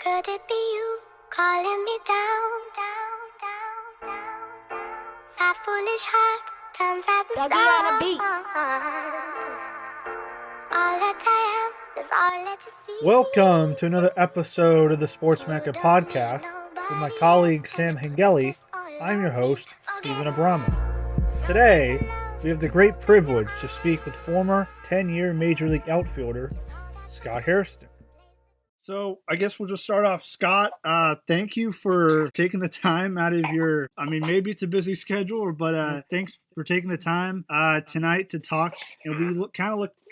Could it be you calling me down, down, down, down? My foolish heart turns at the stars. All that I am is all that you see. Welcome to another episode of the Sports Mecca podcast with my colleague Sam Hengeli. I'm your host, Stephen Abramo. Today, we have the great privilege to speak with former 10-year Major League outfielder, Scott Hairston. So I guess we'll just start off. Scott, thank you for taking the time out of your, maybe it's a busy schedule, but thanks for taking the time tonight to talk. And we look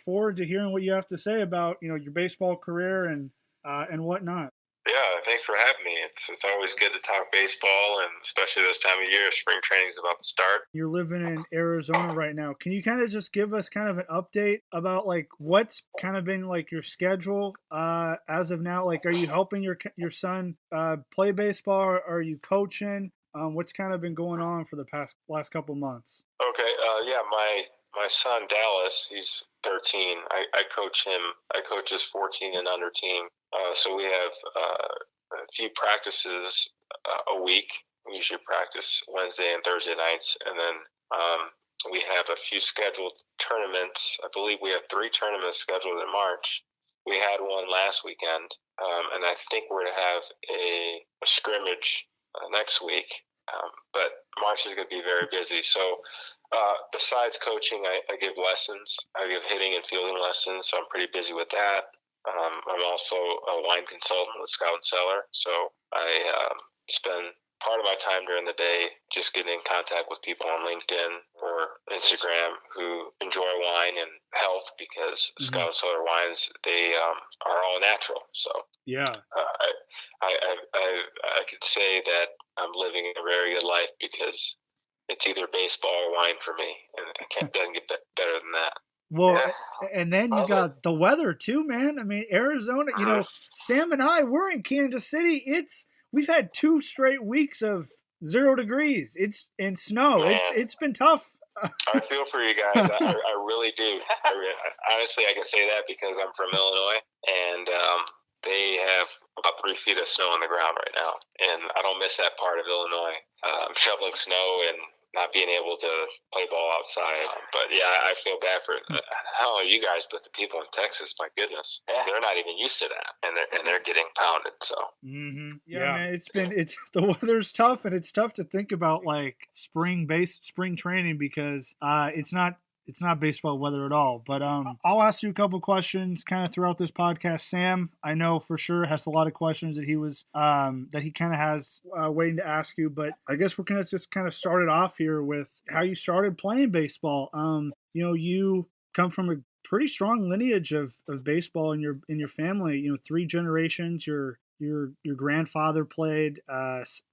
forward to hearing what you have to say about, your baseball career and whatnot. Yeah, thanks for having me. It's always good to talk baseball, and especially this time of year, spring training is about to start. You're living in Arizona right now. Can you kind of just give us kind of an update about like what's kind of been like your schedule as of now? Like, are you helping your son play baseball? Or are you coaching? What's kind of been going on for the last couple months? Okay, my son Dallas, he's 13. I coach him. I coach his 14 and under team. So we have a few practices a week. We usually practice Wednesday and Thursday nights, and then we have a few scheduled tournaments. I believe we have 3 tournaments scheduled in March. We had one last weekend, and I think we're to have a scrimmage next week. But March is going to be very busy. So besides coaching, I give lessons. I give hitting and fielding lessons, so I'm pretty busy with that. I'm also a wine consultant with Scout and Cellar, so I spend part of my time during the day just getting in contact with people on LinkedIn or Instagram who enjoy wine and health, because Scout and Cellar wines, they are all natural. So yeah, I could say that I'm living a very good life because it's either baseball or wine for me, and it doesn't get better than that. Well, and then you got the weather too, man. I mean, Arizona, Sam and I, we're in Kansas City. We've had 2 straight weeks of 0 degrees. It's in snow. Man, it's been tough. I feel for you guys. I really do. Honestly, I can say that because I'm from Illinois, and they have about 3 feet of snow on the ground right now, and I don't miss that part of Illinois. Shoveling snow and not being able to play ball outside. But yeah, I feel bad for how are you guys, but the people in Texas, my goodness, they're not even used to that, and they're getting pounded. So yeah, man, it's the weather's tough, and it's tough to think about like spring training because it's not baseball weather at all. But I'll ask you a couple questions kind of throughout this podcast. Sam, I know for sure, has a lot of questions that he kind of has waiting to ask you. But I guess we're gonna just kind of start it off here with how you started playing baseball. You come from a pretty strong lineage of baseball in your family. 3 generations. Your grandfather played.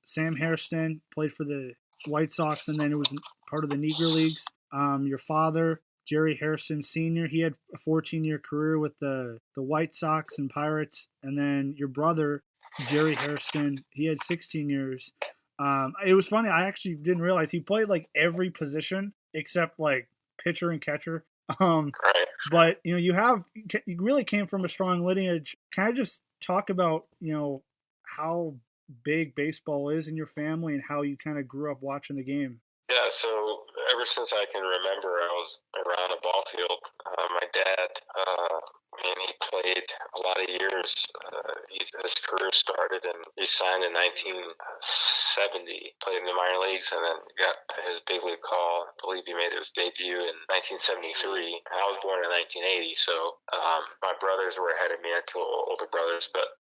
Sam Hairston played for the White Sox, and then it was part of the Negro Leagues. Your father, Jerry Hairston Sr., he had a 14-year career with the White Sox and Pirates. And then your brother, Jerry Hairston, he had 16 years. It was funny. I actually didn't realize he played like every position except like pitcher and catcher. But, you really came from a strong lineage. Can I just talk about, how big baseball is in your family and how you kind of grew up watching the game? Yeah, so ever since I can remember, I was around a ball field. My dad, he played a lot of years. His career started, and he signed in 1970, played in the minor leagues, and then got his big league call. I believe he made his debut in 1973. I was born in 1980, so my brothers were ahead of me. I had 2 older brothers, but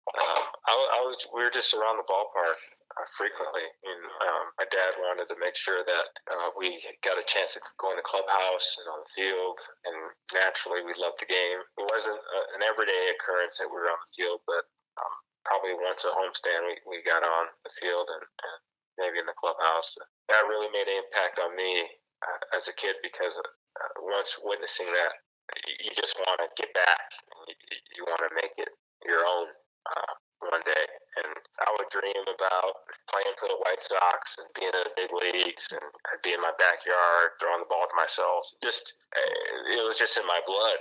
we were just around the ballpark frequently. My dad wanted to make sure that we got a chance to go in the clubhouse and on the field, and naturally we loved the game. It wasn't an everyday occurrence that we were on the field, but probably once a homestand we got on the field and maybe in the clubhouse. That really made an impact on me as a kid, because once witnessing that, you just want to get back. You want to make it your own one day. And I would dream about playing for the White Sox and being in the big leagues, and I'd be in my backyard throwing the ball to myself. It was just in my blood.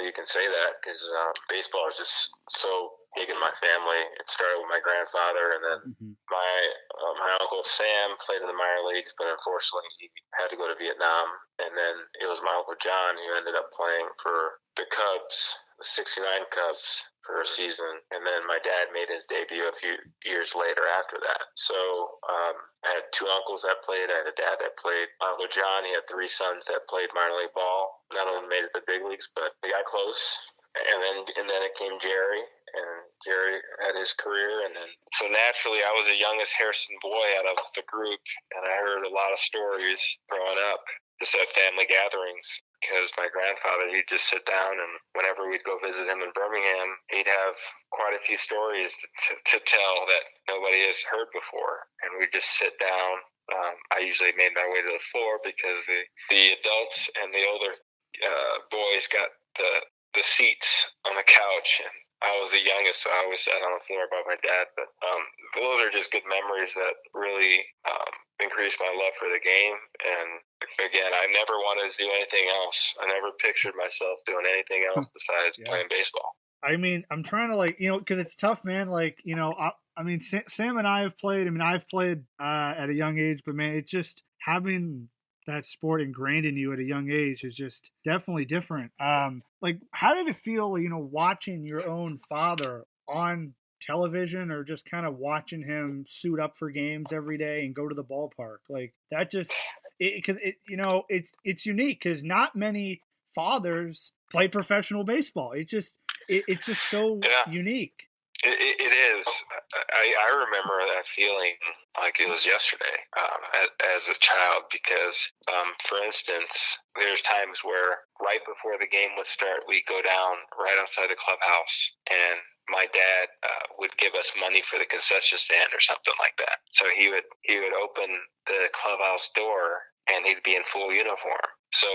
You can say that because baseball is just so big in my family. It started with my grandfather, and then my uncle Sam played in the minor leagues, but unfortunately he had to go to Vietnam. And then it was my uncle John who ended up playing for the Cubs, the '69 Cubs, for a season. And then my dad made his debut a few years later after that. So I had two uncles that played. I had a dad that played. My uncle John, he had three sons that played minor league ball. None of them made it to the big leagues, but they got close. And then it came Jerry, and Jerry had his career, and then so naturally I was the youngest Hairston boy out of the group, and I heard a lot of stories growing up just at family gatherings, because my grandfather, he'd just sit down, and whenever we'd go visit him in Birmingham, he'd have quite a few stories to tell that nobody has heard before, and we'd just sit down. I usually made my way to the floor because the adults and the older boys got the seats on the couch, and I was the youngest, so I always sat on the floor by my dad. But those are just good memories that really increased my love for the game. And again, I never wanted to do anything else. I never pictured myself doing anything else besides playing baseball. I mean, I'm trying to because it's tough, man. I mean, Sam and I have played. I mean, I've played at a young age, but man, it's just having that sport ingrained in you at a young age is just definitely different. How did it feel, watching your own father on television, or just kind of watching him suit up for games every day and go to the ballpark? Like that just, it's unique because not many fathers play professional baseball. It's just so unique. It is. I remember that feeling like it was yesterday as a child because, for instance, there's times where right before the game would start, we'd go down right outside the clubhouse, and my dad would give us money for the concession stand or something like that. So he would open the clubhouse door, and he'd be in full uniform. So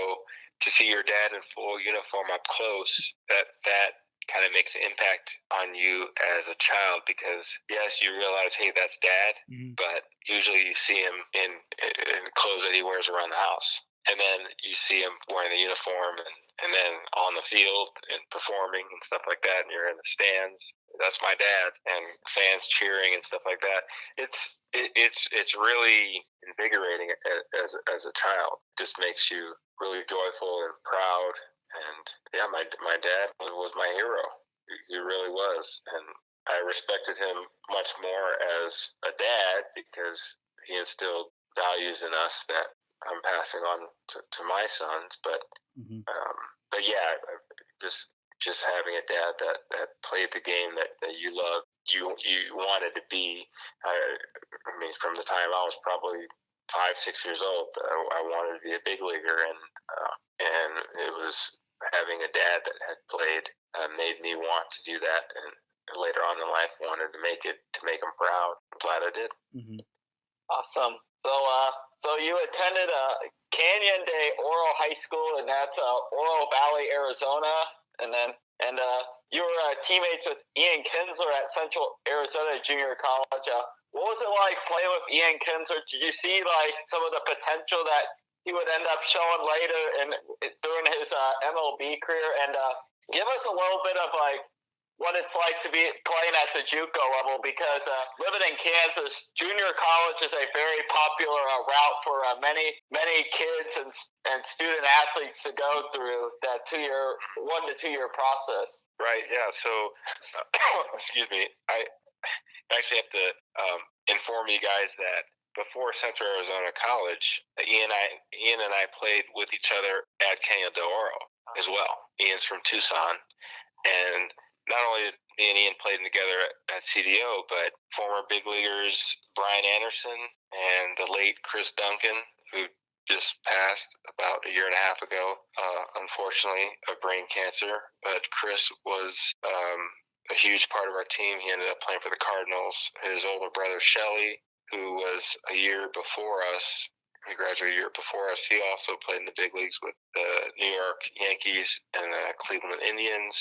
to see your dad in full uniform up close, that kind of makes an impact on you as a child, because yes, you realize, hey, that's dad, but usually you see him in clothes that he wears around the house, and then you see him wearing the uniform and then on the field and performing and stuff like that, and you're in the stands. That's my dad, and fans cheering and stuff like that. It's really invigorating as a child. It just makes you really joyful and proud. And yeah, my dad was my hero. He really was, and I respected him much more as a dad because he instilled values in us that I'm passing on to my sons. But yeah, just having a dad that played the game that you loved, you wanted to be. I mean, from the time I was probably 5-6 years old, I wanted to be a big leaguer, and it was having a dad that had played made me want to do that, and later on in life wanted to make him proud. I'm glad I did. Awesome. So you attended Canyon de Oro High School, and that's Oro Valley, Arizona, and you were teammates with Ian Kinsler at Central Arizona Junior College. What was it like playing with Ian Kinsler? Did you see some of the potential that he would end up showing later during his MLB career? And give us a little bit of what it's like to be playing at the JUCO level, because living in Kansas, junior college is a very popular route for many kids and student athletes to go through that 1 to 2 year process. Right. Yeah. So, excuse me. I actually have to inform you guys that before Central Arizona College, Ian and I played with each other at Canyon de Oro as well. Ian's from Tucson, and not only did me and Ian played together at CDO, but former big leaguers Brian Anderson and the late Chris Duncan, who just passed about a year and a half ago, unfortunately, of brain cancer. But Chris was a huge part of our team. He ended up playing for the Cardinals. His older brother, Shelly, who was a year before us, he graduated a year before us, he also played in the big leagues with the New York Yankees and the Cleveland Indians.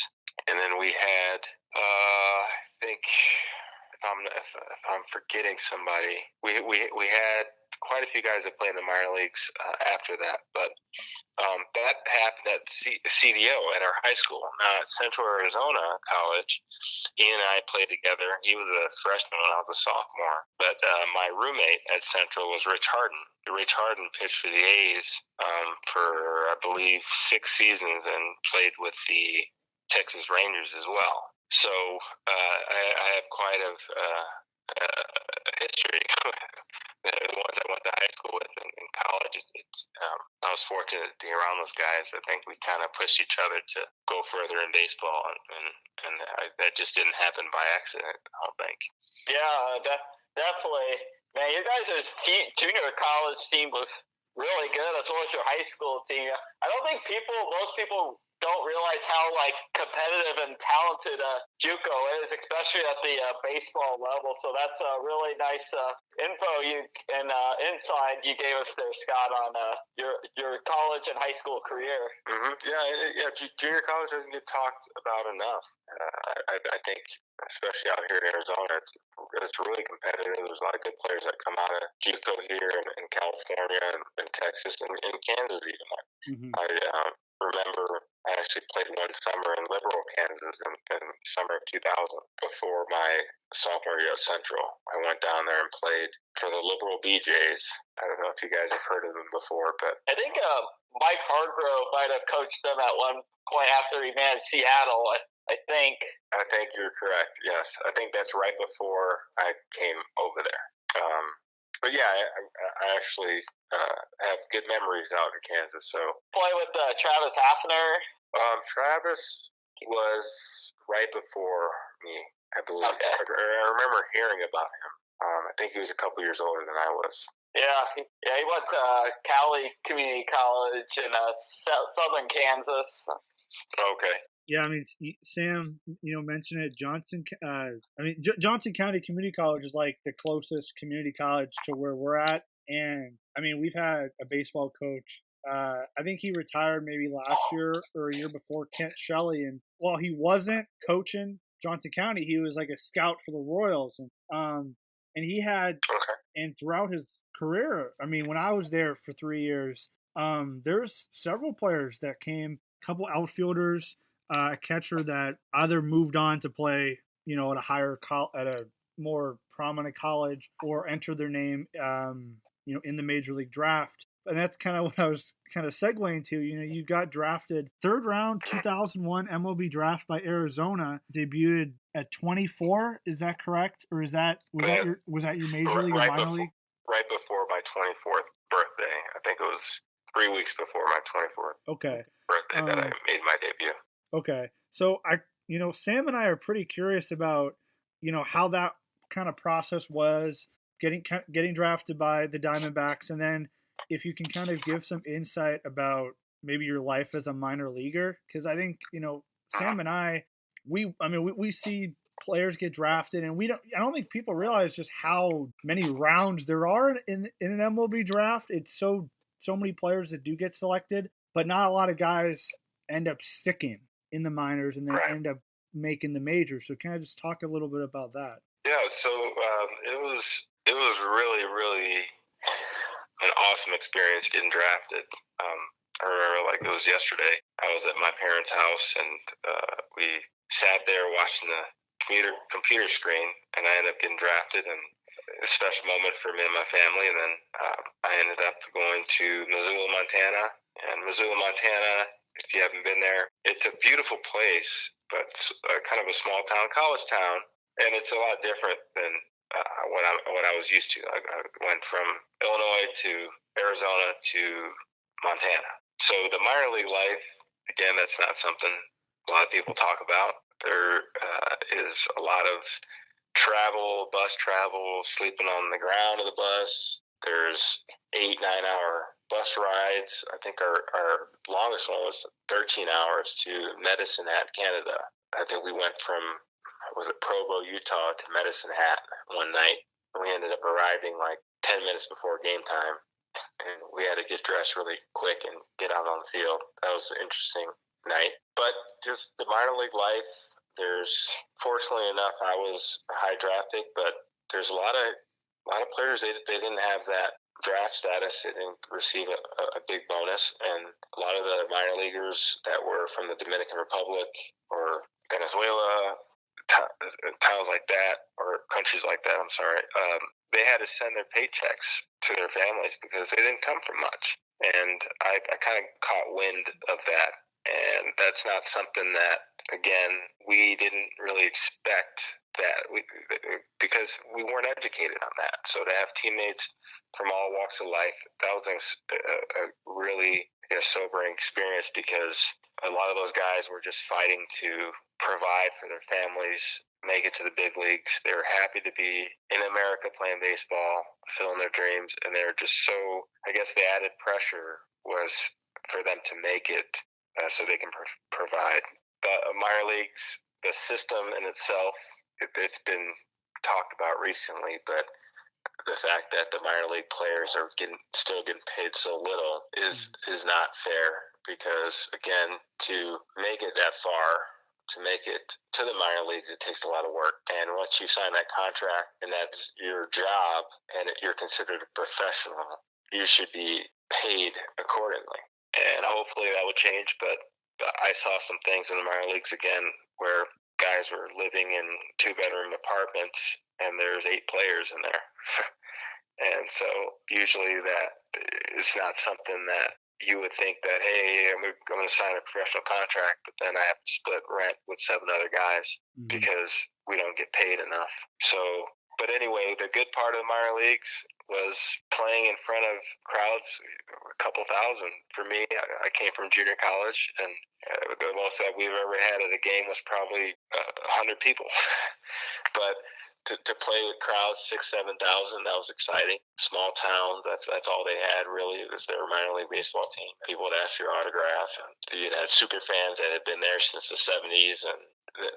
And then we had, I think, if I'm forgetting somebody, we had quite a few guys that played in the minor leagues after that. But that happened at CDO at our high school. Now at Central Arizona College, Ian and I played together. He was a freshman when I was a sophomore. But my roommate at Central was Rich Harden. Rich Harden pitched for the A's for, I believe, 6 seasons and played with the Texas Rangers as well. So I have quite a history. The ones I went to high school with in college, I was fortunate to be around those guys. I think we kind of pushed each other to go further in baseball, and that just didn't happen by accident, I don't think. Yeah, definitely. Man, your guys' junior college team was really good, as well as your high school team. I don't think most people don't realize how competitive and talented JUCO is, especially at the baseball level. So that's a really nice info and insight you gave us there, Scott, on your college and high school career. Mm-hmm. Yeah. Junior college doesn't get talked about enough. I think, especially out here in Arizona, it's really competitive. There's a lot of good players that come out of JUCO here in California and Texas and Kansas even. Mm-hmm. I remember I actually played one summer in Liberal, Kansas in the summer of 2000 before my sophomore year at Central. I went down there and played for the Liberal BJs. I don't know if you guys have heard of them before, but I think Mike Hargrove might have coached them at one point after he managed Seattle. I think you're correct. Yes, I think that's right before I came over there. But yeah, I actually have good memories out in Kansas. So play with Travis Hafner. Travis was right before me, I believe. Okay. I remember hearing about him. I think he was a couple years older than I was. Yeah, he went to Cali Community College in southern Kansas. Okay. Yeah, I mean, Sam, mentioned it. Johnson County Community College is like the closest community college to where we're at. And I mean, we've had a baseball coach. I think he retired maybe last year or a year before, Kent Shelley. And while he wasn't coaching Johnson County, he was like a scout for the Royals. And he had, and throughout his career, I mean, when I was there for 3 years, there's several players that came, a couple outfielders, a catcher that either moved on to play, at a higher at a more prominent college, or entered their name, in the major league draft. And that's kind of what I was kind of segueing to. You got drafted 3rd round 2001 MLB draft by Arizona, debuted at 24. Is that correct, or was that your major league or minor league? Right before my 24th birthday. I think it was 3 weeks before my 24th. Birthday that I made my debut. Okay, so Sam and I are pretty curious about, how that kind of process was getting drafted by the Diamondbacks, and then if you can kind of give some insight about maybe your life as a minor leaguer, because I think Sam and I, we see players get drafted, and I don't think people realize just how many rounds there are in an MLB draft. It's so many players that do get selected, but not a lot of guys end up sticking in the minors and then end up making the majors. So can I just talk a little bit about that? Yeah, so it was really, really an awesome experience getting drafted. I remember like it was yesterday. I was at my parents' house, and we sat there watching the computer screen, and I ended up getting drafted, and a special moment for me and my family. And then I ended up going to Missoula, Montana. And Missoula, Montana, if you haven't been there, it's a beautiful place, but it's kind of a small town, college town, and it's a lot different than what I was used to. I went from Illinois to Arizona to Montana. So the minor league life, again, that's not something a lot of people talk about. There is a lot of travel, bus travel, sleeping on the ground of the bus. There's 8-9 hour bus rides. I think our longest one was 13 hours to Medicine Hat, Canada. I think we went from, Provo, Utah to Medicine Hat one night. We ended up arriving like 10 minutes before game time, and we had to get dressed really quick and get out on the field. That was an interesting night. But just the minor league life, fortunately enough, I was a high draft pick, but there's a lot of players, they didn't have that draft status, they didn't receive a big bonus. And a lot of the minor leaguers that were from the Dominican Republic or Venezuela, towns like that, or countries like that, I'm sorry, they had to send their paychecks to their families because they didn't come from much. And I kind of caught wind of that. And that's not something that, again, we didn't really expect that because we weren't educated on that. So to have teammates from all walks of life, that was a really sobering experience because a lot of those guys were just fighting to provide for their families, make it to the big leagues. They were happy to be in America playing baseball, fulfilling their dreams, and they were just so, I guess the added pressure was for them to make it so they can provide. The minor leagues, the system in itself, it's been talked about recently, but the fact that the minor league players are still getting paid so little is not fair because, again, to make it that far, to make it to the minor leagues, it takes a lot of work. And once you sign that contract and that's your job and you're considered a professional, you should be paid accordingly. And hopefully that will change, but I saw some things in the minor leagues again where guys were living in 2-bedroom apartments and there's 8 players in there. And so usually that is not something that you would think that, hey, I'm going to sign a professional contract, but then I have to split rent with 7 other guys because we don't get paid enough. So, but anyway, the good part of the minor leagues was playing in front of crowds, a couple thousand. For me, I came from junior college, and the most that we've ever had at a game was probably 100 people. But to play with crowds, 6,000-7,000, that was exciting. Small towns, that's all they had really. It was their minor league baseball team. People would ask your autograph, and you had super fans that had been there since the 70s. And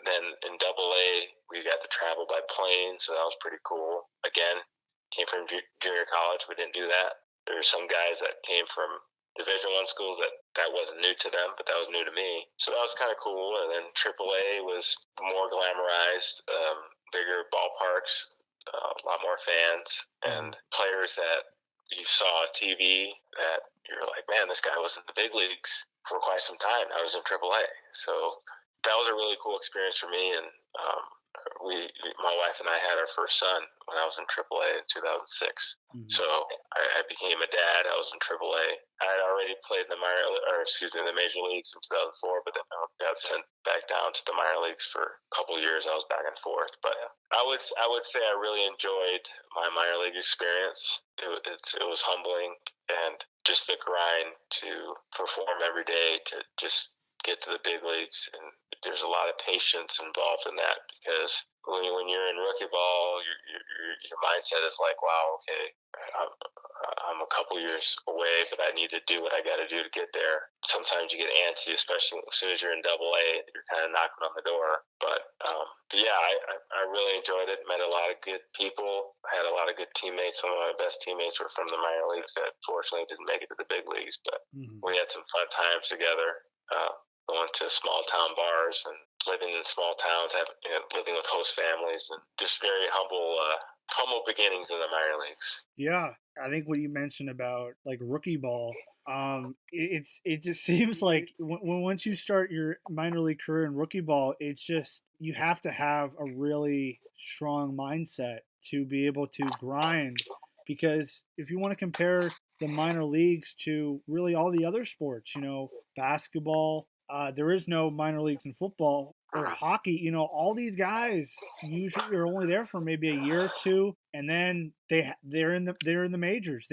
then in AA, we got to travel by plane, so that was pretty cool. Again, came from junior college, we didn't do that. There were some guys that came from Division I schools that wasn't new to them, but that was new to me. So that was kind of cool. And then AAA was more glamorized, bigger ballparks, a lot more fans, and players that you saw on TV that you're like, man, this guy was in the big leagues for quite some time. I was in AAA. So that was a really cool experience for me. And my wife and I had our first son when I was in AAA in 2006. So I became a dad. I was in AAA. I had already played in the major leagues in 2004, but then I got sent back down to the minor leagues for a couple of years. I was back and forth, but I would say I really enjoyed my minor league experience. It was humbling, and just the grind to perform every day to just get to the big leagues, and there's a lot of patience involved in that because when you're in rookie ball, your mindset is like, wow, okay, I'm a couple years away, but I need to do what I got to do to get there. Sometimes you get antsy, especially as soon as you're in AA, you're kind of knocking on the door. But yeah, I really enjoyed it. Met a lot of good people. I had a lot of good teammates. Some of my best teammates were from the minor leagues that fortunately didn't make it to the big leagues, but we had some fun times together. Going to small town bars and living in small towns, living with host families, and just very humble beginnings in the minor leagues. Yeah, I think what you mentioned about like rookie ball, it just seems like once you start your minor league career in rookie ball, it's just you have to have a really strong mindset to be able to grind. Because if you want to compare the minor leagues to really all the other sports, basketball, there is no minor leagues in football or hockey. All these guys usually are only there for maybe a year or two, and then they're in the majors.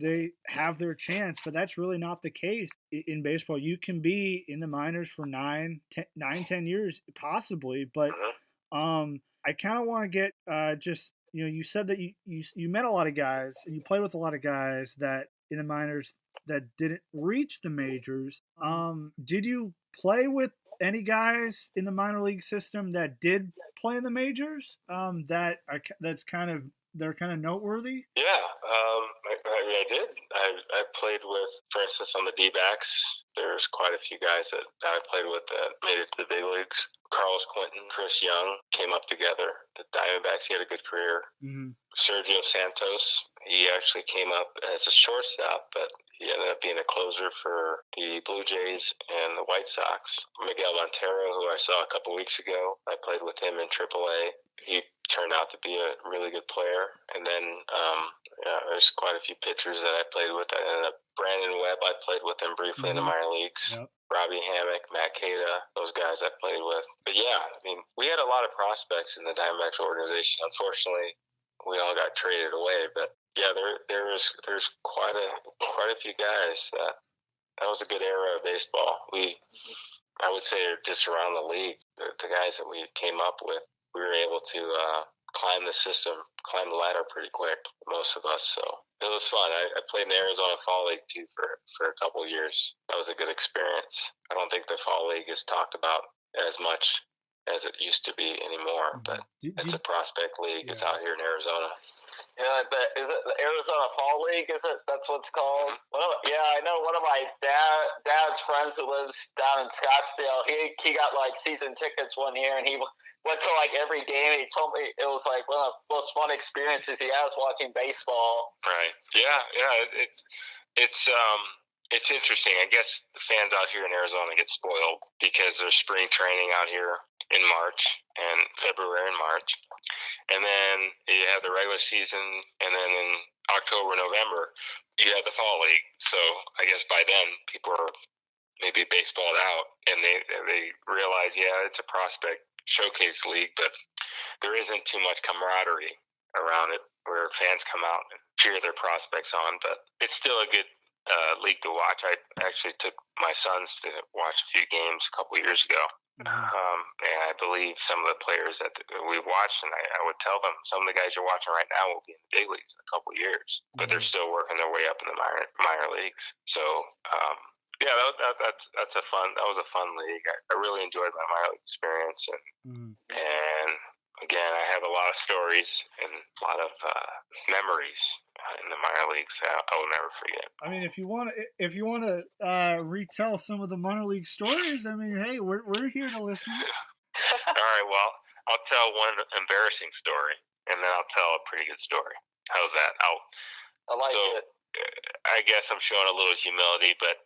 They have their chance, but that's really not the case in baseball. You can be in the minors for 10 years possibly, but I kind of want to get just you said that you met a lot of guys and you played with a lot of guys that in the minors that didn't reach the majors. Did you play with any guys in the minor league system that did play in the majors? They're kind of noteworthy. Yeah, I did. I played with, for instance, on the D-backs. there's quite a few guys that I played with that made it to the big leagues. Carlos Quentin, Chris Young came up together. The Diamondbacks, he had a good career. Mm-hmm. Sergio Santos, he actually came up as a shortstop, but he ended up being a closer for the Blue Jays and the White Sox. Miguel Montero, who I saw a couple weeks ago, I played with him in AAA. He turned out to be a really good player. And then there's quite a few pitchers that I played with. I ended up Brandon Webb, I played with him briefly in the minor leagues. Yep. Robbie Hammock, Matt Cada, those guys I played with. But yeah, I mean, we had a lot of prospects in the Diamondbacks organization. Unfortunately, we all got traded away. But yeah, there's quite a few guys that was a good era of baseball. I would say just around the league, the guys that we came up with, we were able to climb the system, climb the ladder pretty quick, most of us. So it was fun. I played in the Arizona Fall League too for a couple of years. That was a good experience. I don't think the Fall League is talked about as much as it used to be anymore, but it's a prospect league. Yeah. It's out here in Arizona. Yeah, is it the Arizona Fall League? Is it? That's what it's called. Well, yeah, I know one of my dad's friends who lives down in Scottsdale. He got like season tickets one year, and he went to like every game. He told me it was like one of the most fun experiences he has watching baseball. Right. Yeah. It's interesting. I guess the fans out here in Arizona get spoiled because there's spring training out here in March and February and March. And then you have the regular season, and then in October, November, you have the Fall League. So I guess by then people are maybe baseballed out, and they realize, yeah, it's a prospect showcase league, but there isn't too much camaraderie around it where fans come out and cheer their prospects on. But it's still a good league to watch. I actually took my sons to watch a few games a couple years ago. And I believe some of the players that we watched, and I would tell them, some of the guys you're watching right now will be in the big leagues in a couple years, but they're still working their way up in the minor leagues. So, yeah, that was a fun league. I really enjoyed my minor league experience, and again, I have a lot of stories and a lot of memories in the minor leagues that I will never forget. I mean, if you want to retell some of the minor league stories, I mean, hey, we're here to listen. All right, well, I'll tell one embarrassing story, and then I'll tell a pretty good story. How's that? I like it. I guess I'm showing a little humility, but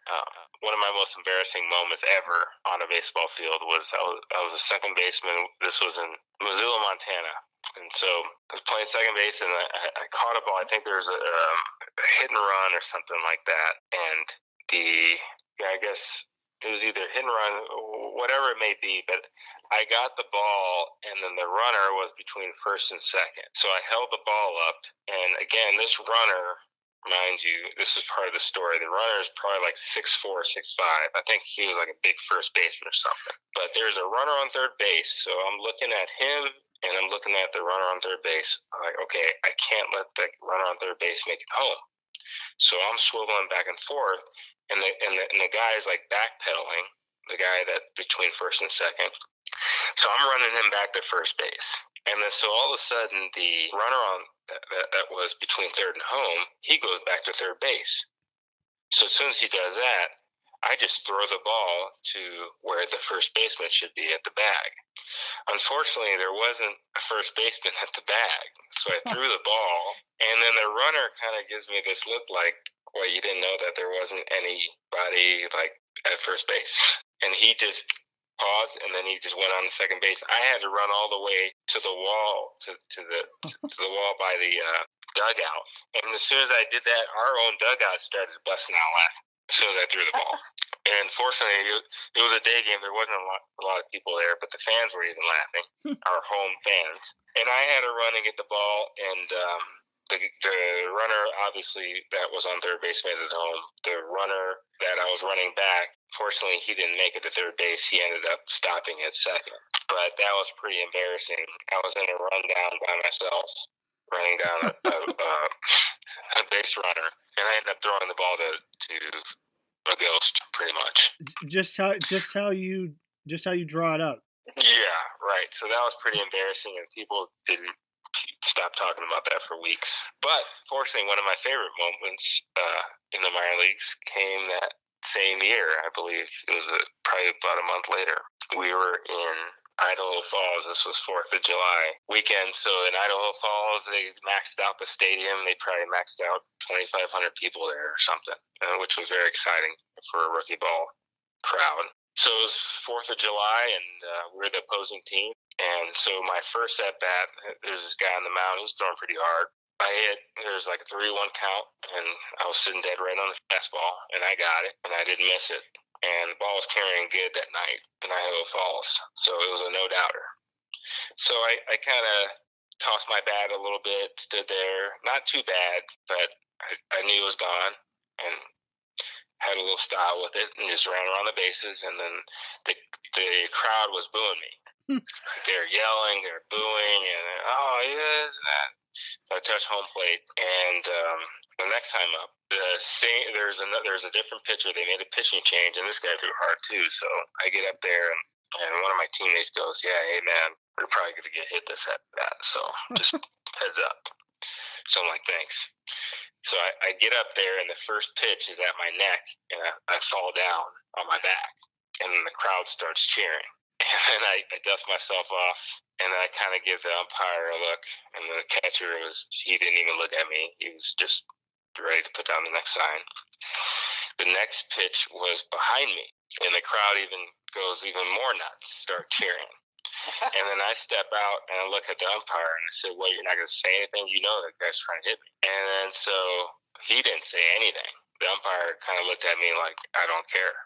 one of my most embarrassing moments ever on a baseball field was I was a second baseman. This was in Missoula, Montana. And so I was playing second base, and I caught a ball. I think there was a hit and run or something like that. And I guess it was either hit and run, whatever it may be, but I got the ball, and then the runner was between first and second. So I held the ball up, and again, this runner, mind you, this is part of the story. The runner is probably like 6'4", 6'5". I think he was like a big first baseman or something. But there's a runner on third base, so I'm looking at him, and I'm looking at the runner on third base. I'm like, okay, I can't let the runner on third base make it home. So I'm swiveling back and forth, and the guy is like backpedaling, the guy that between first and second. So I'm running him back to first base. And then so all of a sudden, the runner on that was between third and home, he goes back to third base. So as soon as he does that, I just throw the ball to where the first baseman should be at the bag. Unfortunately, there wasn't a first baseman at the bag. So I threw the ball, and then the runner kind of gives me this look like, well, you didn't know that there wasn't anybody like at first base. And he just paused, and then he just went on to second base. I had to run all the way to the wall, to the wall by the dugout. And as soon as I did that, our own dugout started busting out laughing as soon as I threw the ball. And fortunately, it was a day game. There wasn't a lot of people there, but the fans were even laughing, our home fans. And I had to run and get the ball, and the runner, obviously, that was on third base made it home. The runner that I was running back, fortunately, he didn't make it to third base. He ended up stopping at second. But that was pretty embarrassing. I was in a rundown by myself, running down a base runner, and I ended up throwing the ball to a ghost, pretty much. Just how you draw it up. Yeah, right. So that was pretty embarrassing, and people didn't stop talking about that for weeks. But fortunately, one of my favorite moments in the minor leagues came that same year, I believe it was probably about a month later, we were in Idaho Falls. This was 4th of July weekend. So in Idaho Falls, they maxed out the stadium. They probably maxed out 2,500 people there or something, which was very exciting for a rookie ball crowd. So it was 4th of July, and we're the opposing team. And so my first at bat, there's this guy on the mound who's throwing pretty hard. There was like a 3-1 count, and I was sitting dead right on the fastball, and I got it, and I didn't miss it. And the ball was carrying good that night in Idaho Falls, so it was a no-doubter. So I kind of tossed my bat a little bit, stood there, not too bad, but I knew it was gone, and had a little style with it, and just ran around the bases, and then the crowd was booing me. They're yelling, they're booing, and yes, and that. So I touched home plate, and the next time up, there's a different pitcher. They made a pitching change, and this guy threw hard too. So I get up there, and one of my teammates goes, "Yeah, hey man, we're probably gonna get hit this at bat. So just heads up." So I'm like, "Thanks." So I get up there, and the first pitch is at my neck, and I fall down on my back, and then the crowd starts cheering. And I dust myself off, and I kind of give the umpire a look, and the catcher he didn't even look at me. He was just ready to put down the next sign. The next pitch was behind me, and the crowd goes even more nuts, start cheering. And then I step out, and I look at the umpire, and I said, "Well, you're not going to say anything? You know that guy's trying to hit me." And then so he didn't say anything. The umpire kind of looked at me like, "I don't care."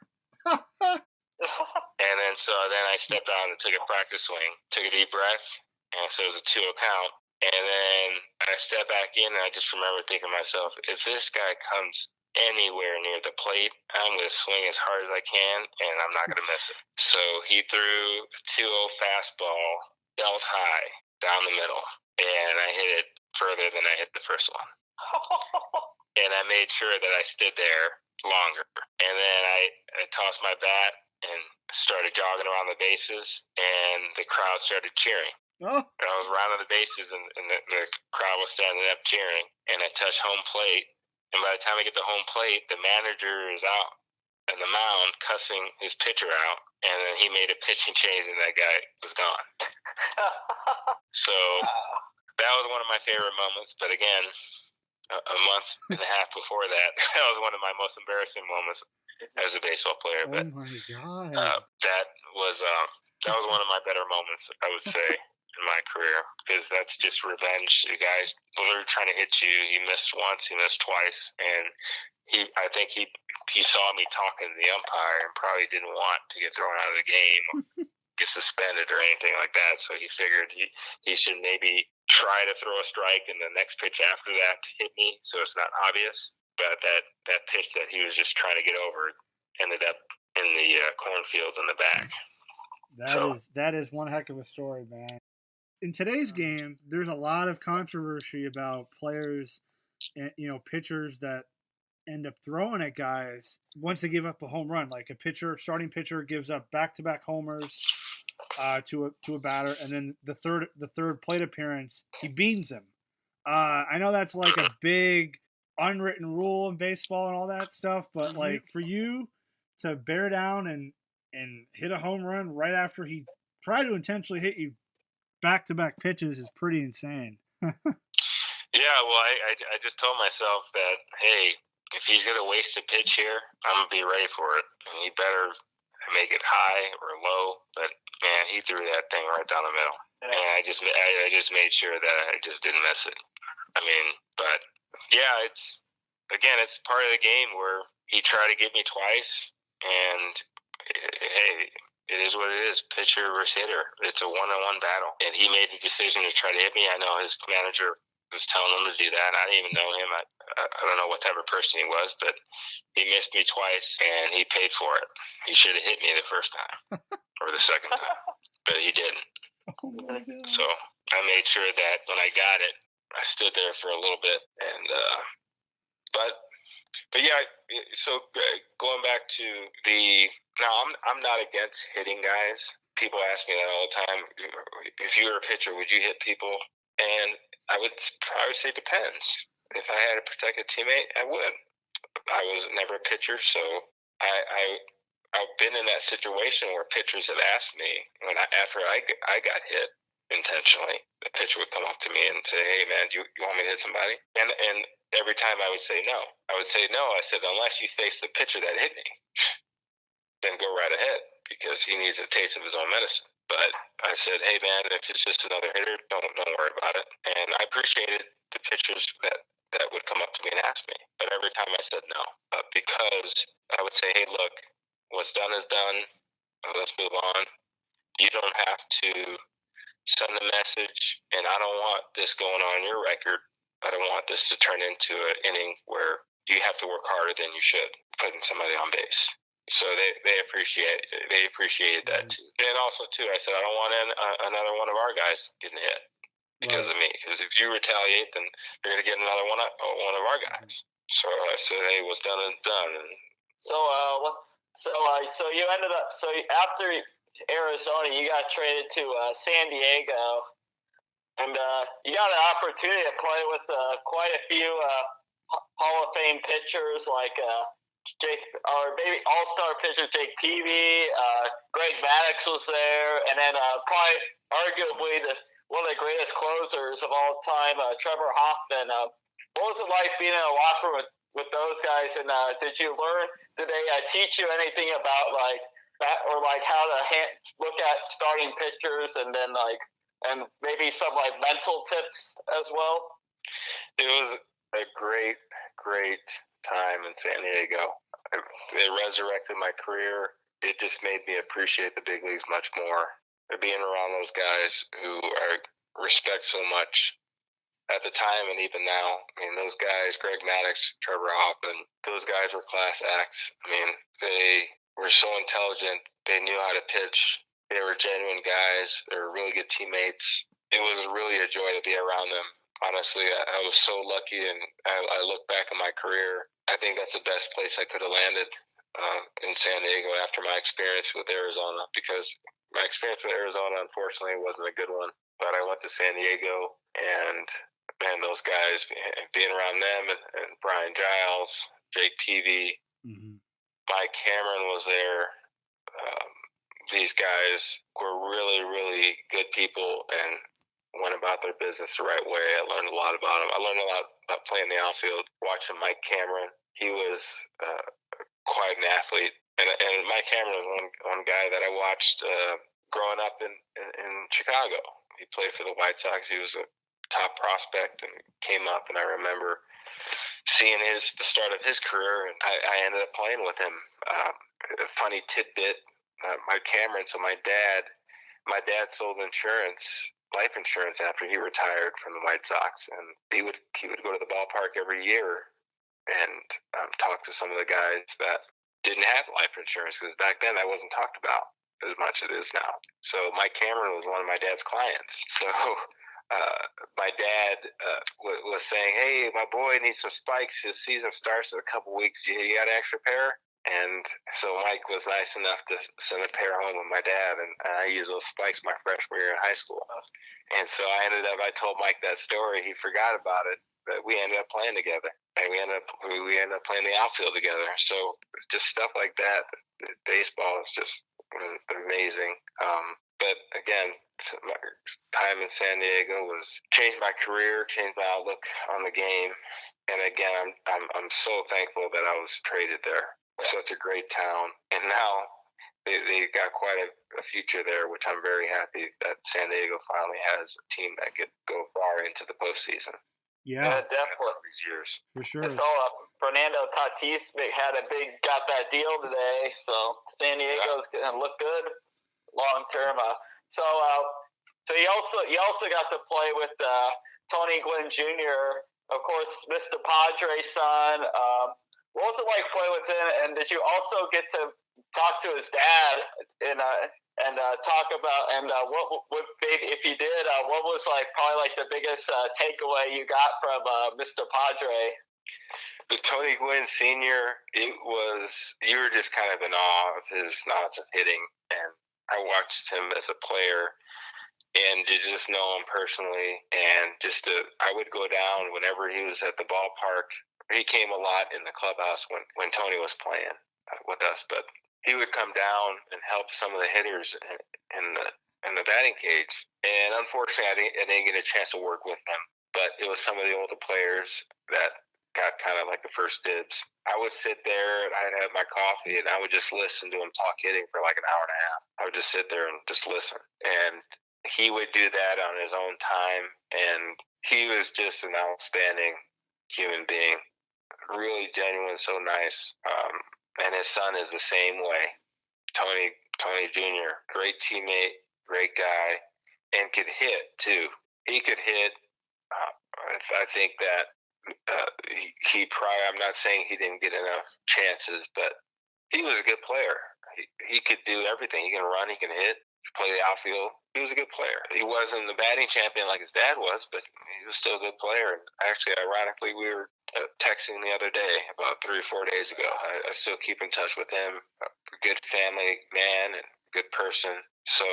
And then I stepped out and took a practice swing, took a deep breath, and so it was a 2-0 count. And then I stepped back in, and I just remember thinking to myself, if this guy comes anywhere near the plate, I'm going to swing as hard as I can, and I'm not going to miss it. So he threw a 2-0 fastball, belt high, down the middle, and I hit it further than I hit the first one. And I made sure that I stood there longer. And then I tossed my bat and started jogging around the bases, and the crowd started cheering. Oh. And I was rounding the bases, and the crowd was standing up cheering, and I touched home plate, and by the time I get to home plate, the manager is out on the mound cussing his pitcher out, and then he made a pitching change, and that guy was gone. So that was one of my favorite moments, but again, a month and a half before that, that was one of my most embarrassing moments as a baseball player. Oh my God. That was one of my better moments, I would say, in my career, because that's just revenge. The guy's literally trying to hit you. He missed once, he missed twice, and I think he saw me talking to the umpire and probably didn't want to get thrown out of the game or get suspended or anything like that. So he figured he should maybe try to throw a strike and the next pitch after that hit me, so it's not obvious. But that pitch that he was just trying to get over ended up in the cornfields in the back. That is one heck of a story, man. In today's game, there's a lot of controversy about players, and pitchers that end up throwing at guys once they give up a home run. Like a starting pitcher gives up back-to-back homers to a batter, and then the third plate appearance, he beans him. I know that's like a big unwritten rule in baseball and all that stuff, but like for you to bear down and hit a home run right after he tried to intentionally hit you back-to-back pitches is pretty insane. Yeah, well, I just told myself that, hey, if he's going to waste a pitch here, I'm going to be ready for it. And he better make it high or low. But, man, he threw that thing right down the middle. And I just made sure that I just didn't miss it. I mean, but, yeah, it's part of the game where he tried to get me twice. And, hey, it is what it is, pitcher versus hitter. It's a one-on-one battle. And he made the decision to try to hit me. I know his manager was telling him to do that. I didn't even know him. I don't know what type of person he was, but he missed me twice, and he paid for it. He should have hit me the first time or the second time, but he didn't. Oh my God. So I made sure that when I got it, I stood there for a little bit. And but yeah, so going back to now I'm not against hitting guys. People ask me that all the time. If you were a pitcher, would you hit people? And I would say depends. If I had to protect a teammate, I would. I was never a pitcher, so I've been in that situation where pitchers have asked me after I got hit intentionally, the pitcher would come up to me and say, "Hey man, you want me to hit somebody?" And every time I would say no. I would say no. I said, unless you face the pitcher that hit me, then go right ahead, because he needs a taste of his own medicine. But I said, hey man, if it's just another hitter, don't worry about it. And I appreciated the pitchers that would come up to me and ask me. But every time I said no, because I would say, hey, look, what's done is done. Let's move on. You don't have to send the message, and I don't want this going on your record. I don't want this to turn into an inning where you have to work harder than you should putting somebody on base. So they appreciated that too. And also too, I said I don't want another one of our guys getting hit because of me. Because if you retaliate, then you're gonna get another one of our guys. So I said, hey, what's done is done. And so you ended up after Arizona, you got traded to San Diego, and you got an opportunity to play with quite a few Hall of Fame pitchers like All-Star pitcher Jake Peavy, Greg Maddux was there, and then probably arguably one of the greatest closers of all time, Trevor Hoffman. What was it like being in a locker room with those guys? And did they teach you anything about like that, or like how to look at starting pitchers, and then and maybe some like mental tips as well? It was a great time in San Diego. It resurrected my career. It just made me appreciate the big leagues much more. Being around those guys who I respect so much at the time and even now. I mean, those guys, Greg Maddux, Trevor Hoffman, those guys were class acts. I mean, they were so intelligent. They knew how to pitch. They were genuine guys. They were really good teammates. It was really a joy to be around them. Honestly, I was so lucky, and I look back at my career. I think that's the best place I could have landed in San Diego after my experience with Arizona, because my experience with Arizona, unfortunately, wasn't a good one. But I went to San Diego, and man, those guys, being around them, and Brian Giles, Jake Peavy, Mike Cameron was there. These guys were really, really good people and went about their business the right way. I learned a lot about them. I learned a lot about playing the outfield, watching Mike Cameron. He was quite an athlete. And Mike Cameron was one guy that I watched growing up in Chicago. He played for the White Sox. He was a top prospect and came up, and I remember seeing the start of his career, and I ended up playing with him. A funny tidbit, Mike Cameron, so my dad sold life insurance after he retired from the White Sox, and he would go to the ballpark every year and talk to some of the guys that didn't have life insurance, because back then that wasn't talked about as much as it is now. So Mike Cameron was one of my dad's clients. So my dad was saying, hey, my boy needs some spikes. His season starts in a couple weeks. You got an extra pair? And so Mike was nice enough to send a pair home with my dad, and I used those spikes my freshman year in high school. And so I told Mike that story. He forgot about it, but we ended up playing together, and we ended up playing the outfield together. So just stuff like that. Baseball is just amazing. But again, my time in San Diego changed my career, changed my outlook on the game. And again, I'm so thankful that I was traded there. Such a great town, and now they got quite a future there, which I'm very happy that San Diego finally has a team that could go far into the postseason. Yeah, definitely. These years, for sure. I saw Fernando Tatis got that deal today, so San Diego's gonna look good long term. So you also got to play with Tony Gwynn Jr., of course, Mr. Padre's son. What was it like playing with him? And did you also get to talk to his dad and talk about what if you did? What was probably the biggest takeaway you got from Mr. Padre? The Tony Gwynn Sr., you were just kind of in awe of his knowledge of hitting, and I watched him as a player. And to just know him personally, and I would go down whenever he was at the ballpark. He came a lot in the clubhouse when Tony was playing, with us, but he would come down and help some of the hitters in the batting cage. And unfortunately, I didn't get a chance to work with him. But it was some of the older players that got kind of like the first dibs. I would sit there and I'd have my coffee and I would just listen to him talk hitting for like an hour and a half. I would just sit there and just listen. And he would do that on his own time. And he was just an outstanding human being. Really genuine, so nice. And his son is the same way. Tony Jr., great teammate, great guy, and could hit too. He could hit. I think that he probably, I'm not saying he didn't get enough chances, but he was a good player. He could do everything. He can run, he can hit, play the outfield. He was a good player. He wasn't the batting champion like his dad was, but he was still a good player. And actually, ironically, we were texting the other day, about 3 or 4 days ago. I still keep in touch with him. A good family man and good person. So,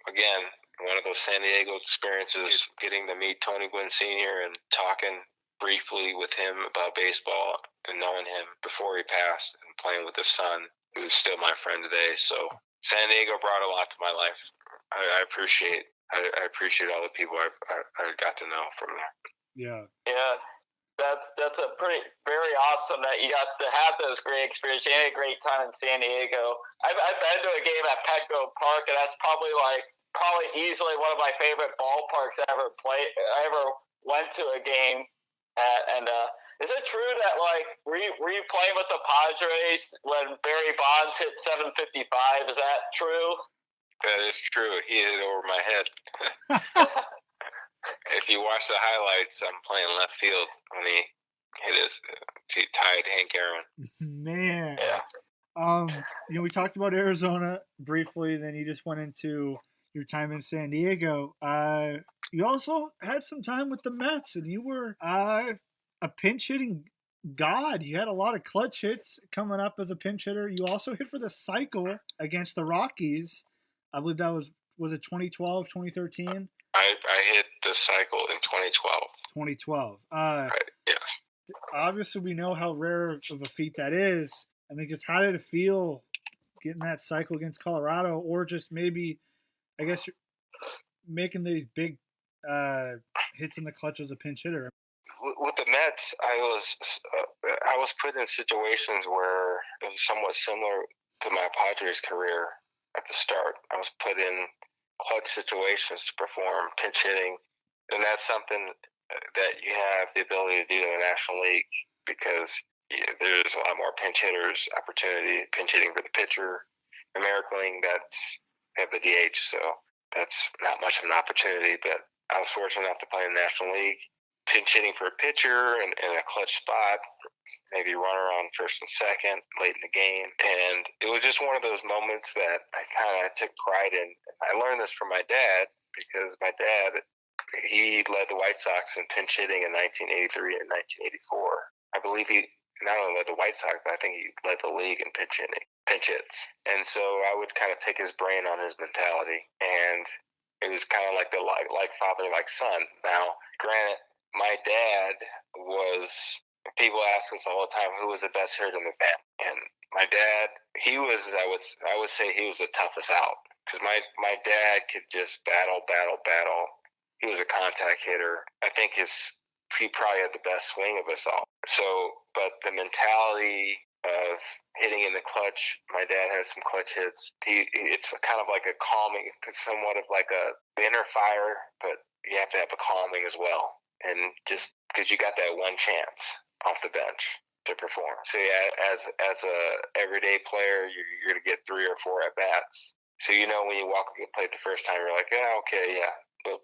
again, one of those San Diego experiences, getting to meet Tony Gwynn Sr. and talking briefly with him about baseball and knowing him before he passed and playing with his son, who's still my friend today. So San Diego brought a lot to my life. I appreciate all the people I got to know from there. Yeah. Yeah. That's a very awesome that you got to have those great experiences. You had a great time in San Diego. I've been to a game at Petco Park, and that's probably easily one of my favorite ballparks I ever went to a game at. And is it true that were you playing with the Padres when Barry Bonds hit 755? Is that true? That is true. He hit it over my head. If you watch the highlights, I'm playing left field when he hit he tied Hank Aaron. Man. Yeah. We talked about Arizona briefly, then you just went into your time in San Diego. You also had some time with the Mets, and you were a pinch hitting god. You had a lot of clutch hits coming up as a pinch hitter. You also hit for the cycle against the Rockies. I believe that was it 2012, 2013? I hit the cycle in 2012. 2012. Right, yes. Obviously, we know how rare of a feat that is. I mean, just how did it feel getting that cycle against Colorado, or just maybe, I guess, making these big hits in the clutch as a pinch hitter? With the Mets, I was put in situations where it was somewhat similar to my Padres career at the start. I was put in clutch situations to perform pinch hitting, and that's something that you have the ability to do in the National League because there's a lot more pinch hitters opportunity, pinch hitting for the pitcher. American League, have the DH, so that's not much of an opportunity, but I was fortunate enough to play in the National League, pinch hitting for a pitcher in a clutch spot, maybe runner on first and second late in the game. And it was just one of those moments that I kind of took pride in. I learned this from my dad because my dad, he led the White Sox in pinch hitting in 1983 and 1984. I believe he not only led the White Sox, but I think he led the league in pinch hits. And so I would kind of pick his brain on his mentality. And it was kind of like the like father, like son. Now, granted, my dad was, people ask us all the time, who was the best hitter in the family? And my dad, he was, I would say he was the toughest out. Because my dad could just battle. He was a contact hitter. I think he probably had the best swing of us all. So, but the mentality of hitting in the clutch, my dad has some clutch hits. It's kind of like a calming, somewhat of like a inner fire, but you have to have a calming as well. And just because you got that one chance off the bench to perform. So yeah, as a everyday player, you're going to get 3 or 4 at bats. So when you walk up and play the first time, you're like, yeah, okay, yeah,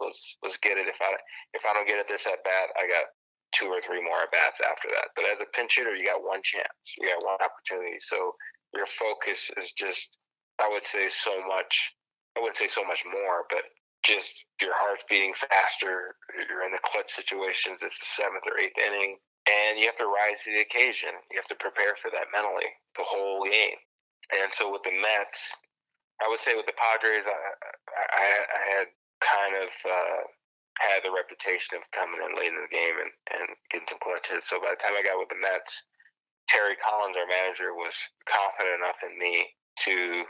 let's get it. If I don't get it this at bat, I got 2 or 3 more at bats after that. But as a pinch hitter, you got one chance, you got one opportunity. So your focus is just, I wouldn't say so much more, but just your heart's beating faster. You're in the clutch situations. It's the 7th or 8th inning, and you have to rise to the occasion. You have to prepare for that mentally the whole game. And so with the Mets, I would say with the Padres, I had kind of had the reputation of coming in late in the game and getting some clutch hits. So by the time I got with the Mets, Terry Collins, our manager, was confident enough in me to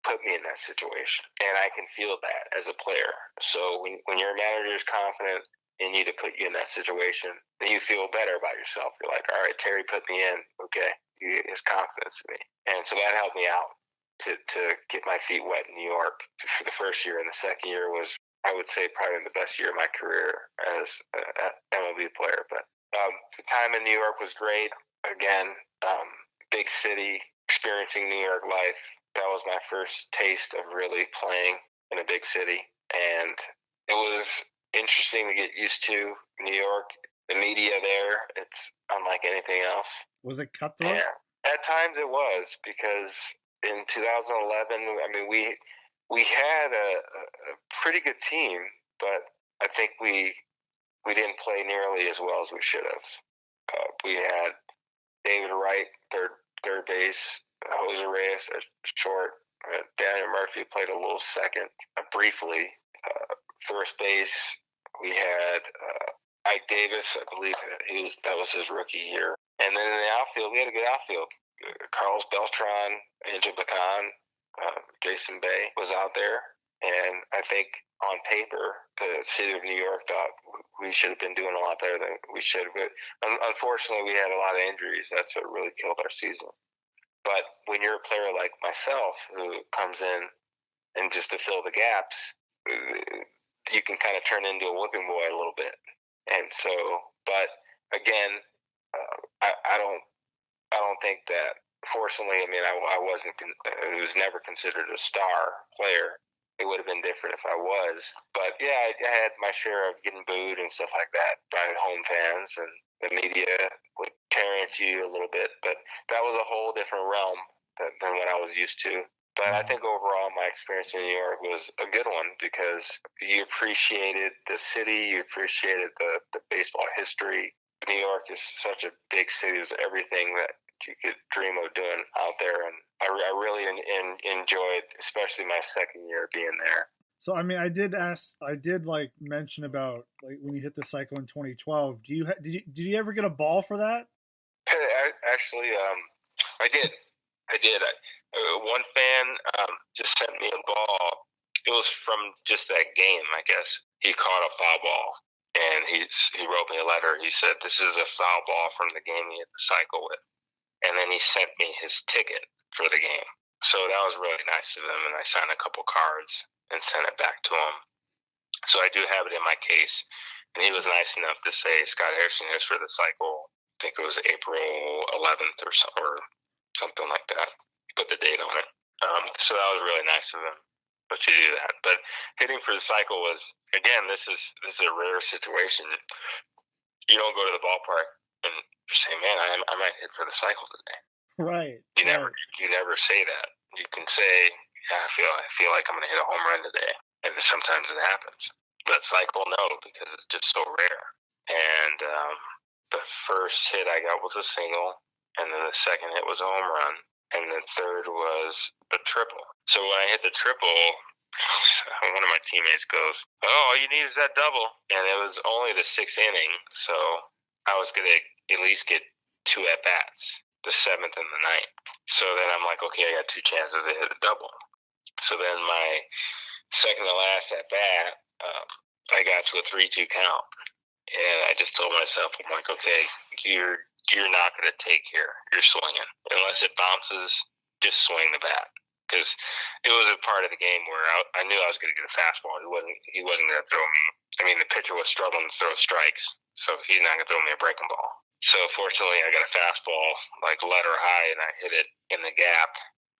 put me in that situation. And I can feel that as a player. So when your manager is confident in you to put you in that situation, then you feel better about yourself. You're like, all right, Terry put me in. Okay. He has confidence in me. And so that helped me out to get my feet wet in New York for the first year. And the second year was, I would say, probably the best year of my career as an MLB player. But the time in New York was great. Again, big city, experiencing New York life. That was my first taste of really playing in a big city. And it was interesting to get used to New York. The media there, it's unlike anything else. Was it cutthroat? Yeah, at times it was, because in 2011, I mean, we had a pretty good team, but I think we didn't play nearly as well as we should have. We had David Wright, third base, Jose Reyes at short, Daniel Murphy played a little second briefly. First base, we had Ike Davis, I believe that was his rookie year. And then in the outfield, we had a good outfield. Carlos Beltran, Angel Bacan, Jason Bay was out there. And I think on paper, the city of New York thought we should have been doing a lot better than we should. But unfortunately, we had a lot of injuries. That's what really killed our season. But when you're a player like myself who comes in and just to fill the gaps, you can kind of turn into a whipping boy a little bit. And so, but again, I don't think that. Fortunately, I mean, I wasn't. I was never considered a star player. It would have been different if I was. But yeah, I had my share of getting booed and stuff like that by home fans, and the media would tear into you a little bit. But that was a whole different realm than what I was used to. But I think overall my experience in New York was a good one, because you appreciated the city, you appreciated the baseball history. New York is such a big city. There's everything that you could dream of doing out there. And I really enjoyed, especially my second year being there. So, I mean, I did mention about like when you hit the cycle in 2012. Did you ever get a ball for that? Actually, I did. One fan just sent me a ball. It was from just that game, I guess. He caught a foul ball, and he wrote me a letter. He said, "This is a foul ball from the game he hit the cycle with." And then he sent me his ticket for the game. So that was really nice of him, and I signed a couple cards and sent it back to him. So I do have it in my case. And he was nice enough to say, "Scott Hairston is for the cycle." I think it was April 11th or something like that. Put the date on it. So that was really nice of him to do that. But hitting for the cycle was, again, this is a rare situation. You don't go to the ballpark and say, "Man, I might hit for the cycle today." Right. You never say that. You can say, "Yeah, I feel like I'm going to hit a home run today," and sometimes it happens. But cycle, no, because it's just so rare. And the first hit I got was a single, and then the second hit was a home run, and the third was a triple. So when I hit the triple, one of my teammates goes, "Oh, all you need is that double." And it was only the sixth inning, so I was going to at least get two at-bats, the seventh and the ninth. So then I'm like, okay, I got two chances to hit a double. So then my second to last at-bat, I got to a 3-2 count. And I just told myself, I'm like, okay, you're not going to take here. You're swinging. Unless it bounces, just swing the bat. Because it was a part of the game where I knew I was going to get a fastball. He wasn't going to throw me. I mean, the pitcher was struggling to throw strikes, so he's not going to throw me a breaking ball. So fortunately, I got a fastball, like letter high, and I hit it in the gap,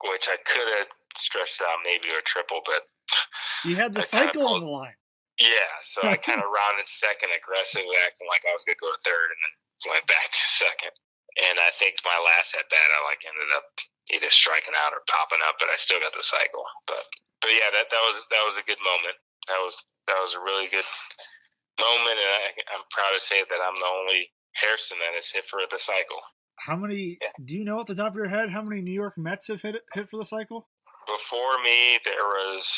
which I could have stretched out maybe to a triple, but you had the cycle on the line. Yeah, so I kind of rounded second aggressively, acting like I was going to go to third, and then went back to second. And I think my last at bat, I ended up either striking out or popping up, but I still got the cycle. But yeah, that was a good moment. That was a really good moment, and I'm proud to say that I'm the only Hairston that has hit for the cycle. How many? Yeah. Do you know at the top of your head how many New York Mets have hit for the cycle? Before me, there was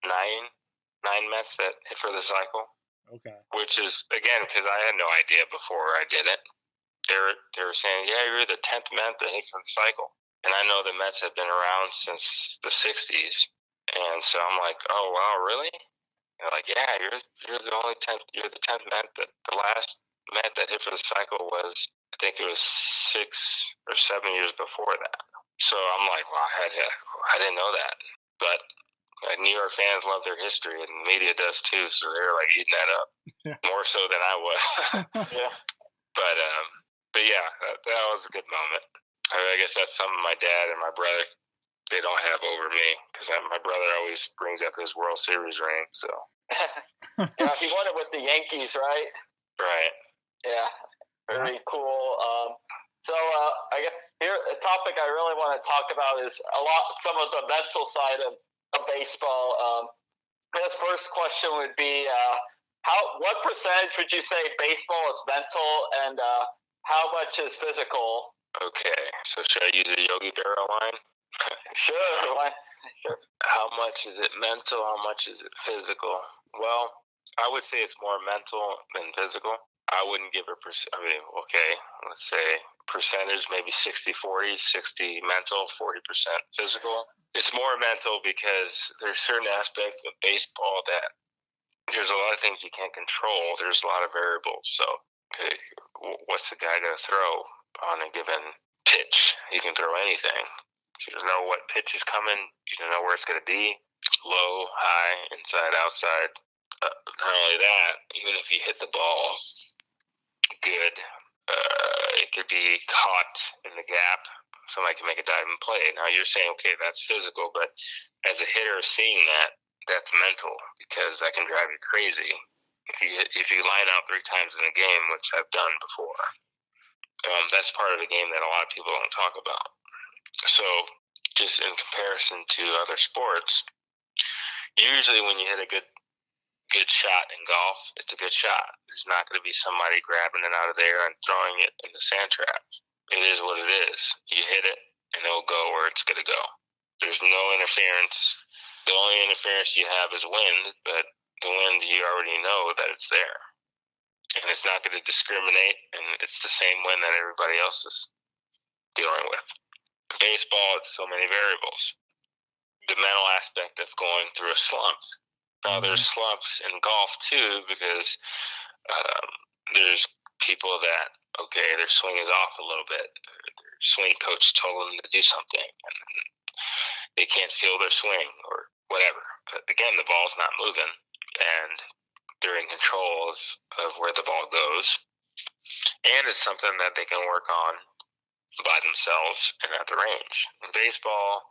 nine Mets that hit for the cycle. Okay. Which is, again, because I had no idea before I did it. they were saying, yeah, you're the 10th Met that hit from the cycle. And I know the Mets have been around since the 60s. And so I'm like, oh, wow, really? And they're like, yeah, you're the only 10th, you're the 10th Met. That the last Met that hit for the cycle was, I think it was 6 or 7 years before that. So I'm like, wow, I didn't know that. But New York fans love their history, and the media does too. So they're like eating that up more so than I was. Yeah. But yeah, that was a good moment. I guess that's something my dad and my brother, they don't have over me, because my brother always brings up his World Series ring. So yeah, he won it with the Yankees, right? Right. Yeah, very cool. So I guess here a topic I really want to talk about is some of the mental side of baseball. His first question would be, what percentage would you say baseball is mental, and how much is physical? Okay, so should I use a Yogi Berra line? Sure. How much is it mental? How much is it physical? Well, I would say it's more mental than physical. I wouldn't give a let's say percentage, maybe 60-40, 60 mental, 40% physical. It's more mental because there's certain aspects of baseball that there's a lot of things you can't control. There's a lot of variables. So, okay, what's the guy going to throw on a given pitch? He can throw anything. You don't know what pitch is coming. You don't know where it's going to be. Low, high, inside, outside. Not only that, even if you hit the ball good, it could be caught in the gap. Somebody can make a dive and play. Now you're saying, okay, that's physical, but as a hitter, seeing that's mental, because that can drive you crazy. If you line out 3 times in a game, which I've done before, that's part of the game that a lot of people don't talk about. So, just in comparison to other sports, usually when you hit a good shot in golf, it's a good shot. There's not going to be somebody grabbing it out of there and throwing it in the sand trap. It is what it is. You hit it, and it'll go where it's going to go. There's no interference. The only interference you have is wind, but the wind, you already know that it's there. And it's not going to discriminate, and it's the same wind that everybody else is dealing with. Baseball, it's so many variables. The mental aspect of going through a slump. Now, there's slumps in golf, too, because there's people that, okay, their swing is off a little bit. Their swing coach told them to do something, and they can't feel their swing or whatever. But again, the ball's not moving, and they're in control of where the ball goes. And it's something that they can work on by themselves and at the range. In baseball,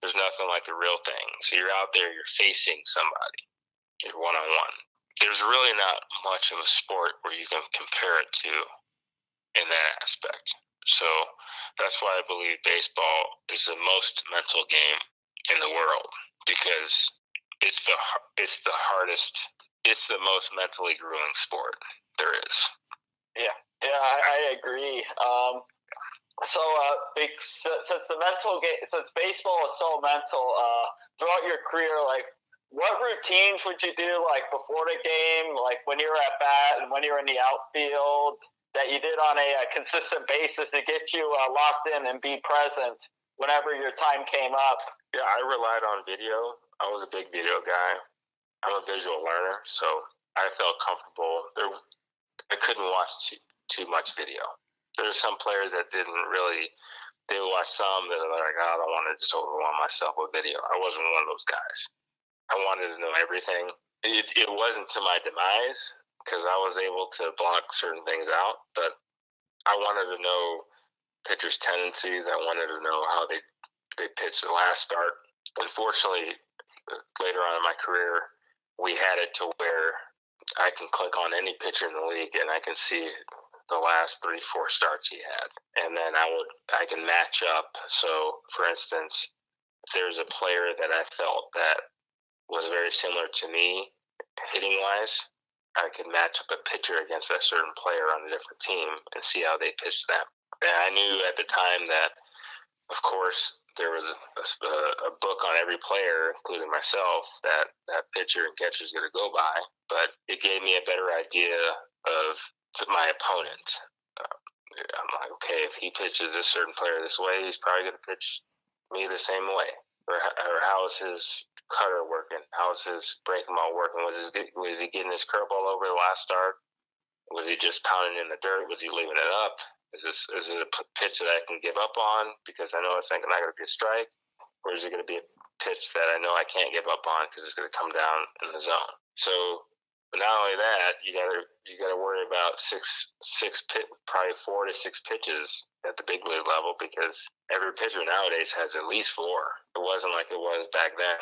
there's nothing like the real thing. So you're out there, you're facing somebody. You're one-on-one. There's really not much of a sport where you can compare it to in that aspect. So that's why I believe baseball is the most mental game in the world, because it's the hardest, it's the most mentally grueling sport there is. Yeah, I agree. So, since the mental game, since baseball is so mental, throughout your career, like, what routines would you do, like, before the game, like when you're at bat and when you're in the outfield, that you did on a consistent basis to get you locked in and be present whenever your time came up? Yeah, I relied on video. I was a big video guy. I'm a visual learner, so I felt comfortable. I couldn't watch too much video. There are some players that didn't really. They would watch some that are like, I don't want to just overwhelm myself with video. I wasn't one of those guys. I wanted to know everything. It wasn't to my demise, because I was able to block certain things out, but I wanted to know pitchers' tendencies. I wanted to know how they pitched the last start. Unfortunately, later on in my career, we had it to where I can click on any pitcher in the league and I can see the last 3-4 starts he had, and then I can match up. So, for instance, if there's a player that I felt that was very similar to me hitting wise, I could match up a pitcher against a certain player on a different team and see how they pitched them. And I knew at the time that, of course, there was a book on every player, including myself, that pitcher and catcher is going to go by, but it gave me a better idea of my opponent. I'm like, okay, if he pitches this certain player this way, he's probably going to pitch me the same way. Or how is his cutter working? How is his breaking ball working? Was he getting his curveball over the last start? Was he just pounding in the dirt? Was he leaving it up? Is it a pitch that I can give up on because I know it's not going to be a strike? Or is it going to be a pitch that I know I can't give up on because it's going to come down in the zone? So, but not only that, you got to worry about probably 4 to 6 pitches at the big league level because every pitcher nowadays has at least 4. It wasn't like it was back then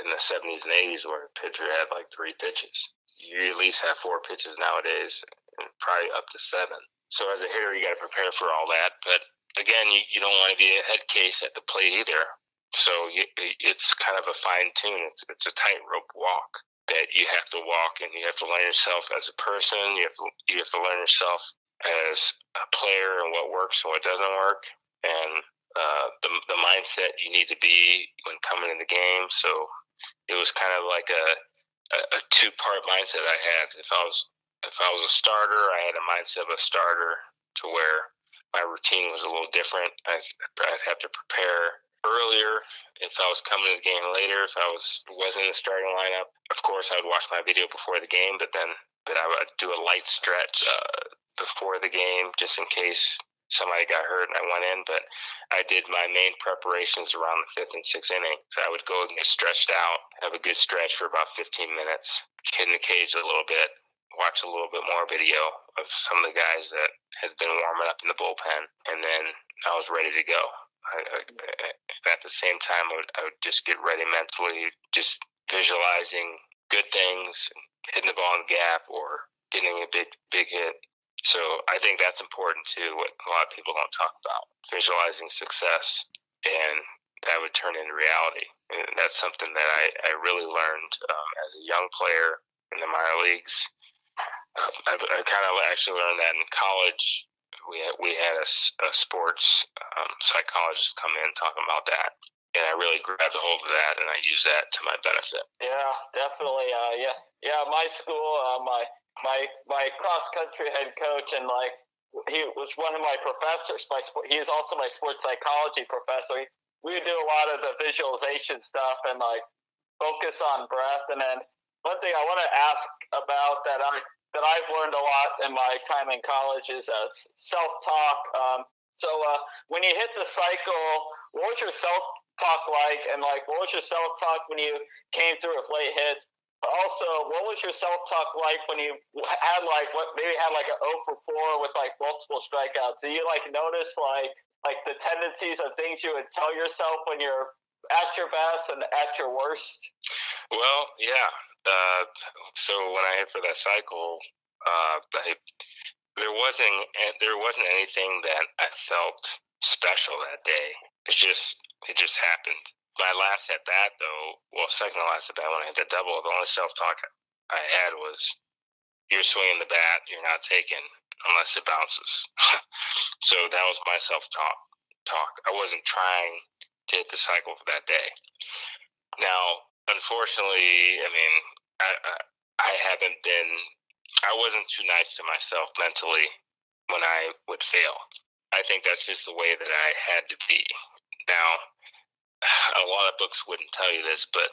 in the 70s and 80s where a pitcher had like 3 pitches. You at least have 4 pitches nowadays, and probably up to 7. So as a hitter, you got to prepare for all that. But again, you don't want to be a head case at the plate either. So it's kind of a fine tune. It's a tightrope walk that you have to walk, and you have to learn yourself as a person. You have to learn yourself as a player and what works and what doesn't work, and the mindset you need to be when coming in the game. So it was kind of like a 2-part mindset I had. If I was a starter, I had a mindset of a starter to where my routine was a little different. I'd have to prepare earlier. If I was coming to the game later, if I wasn't in the starting lineup, of course I would watch my video before the game, but I would do a light stretch before the game just in case somebody got hurt and I went in. But I did my main preparations around the 5th and 6th inning. So I would go and get stretched out, have a good stretch for about 15 minutes, hit in the cage a little bit, watch a little bit more video of some of the guys that had been warming up in the bullpen, and then I was ready to go. At the same time, I would just get ready mentally, just visualizing good things, hitting the ball in the gap, or getting a big hit. So I think that's important too, what a lot of people don't talk about, visualizing success, and that would turn into reality. And that's something that I really learned as a young player in the minor leagues. I kind of actually learned that in college. We had a sports psychologist come in talking about that, and I really grabbed a hold of that, and I used that to my benefit. Yeah, definitely. Yeah. My school, my cross country head coach, and like he was one of my professors. He is also my sports psychology professor. We would do a lot of the visualization stuff and like focus on breath. And then one thing I want to ask about that I've learned a lot in my time in college is self-talk. So when you hit the cycle, what was your self-talk like? And like, what was your self-talk when you came through with late hits? But also, what was your self-talk like when you had like an 0 for 4 with like multiple strikeouts? Do you like notice like the tendencies of things you would tell yourself when you're at your best and at your worst? Well, yeah. So when I hit for that cycle, there wasn't anything that I felt special that day. It just happened. My last at bat, though, second to last at bat when I hit that double, the only self-talk I had was, "You're swinging the bat, you're not taking unless it bounces." So that was my self-talk. I wasn't trying to hit the cycle for that day. Now, unfortunately, I mean, I wasn't too nice to myself mentally when I would fail. I think that's just the way that I had to be. Now, a lot of books wouldn't tell you this, but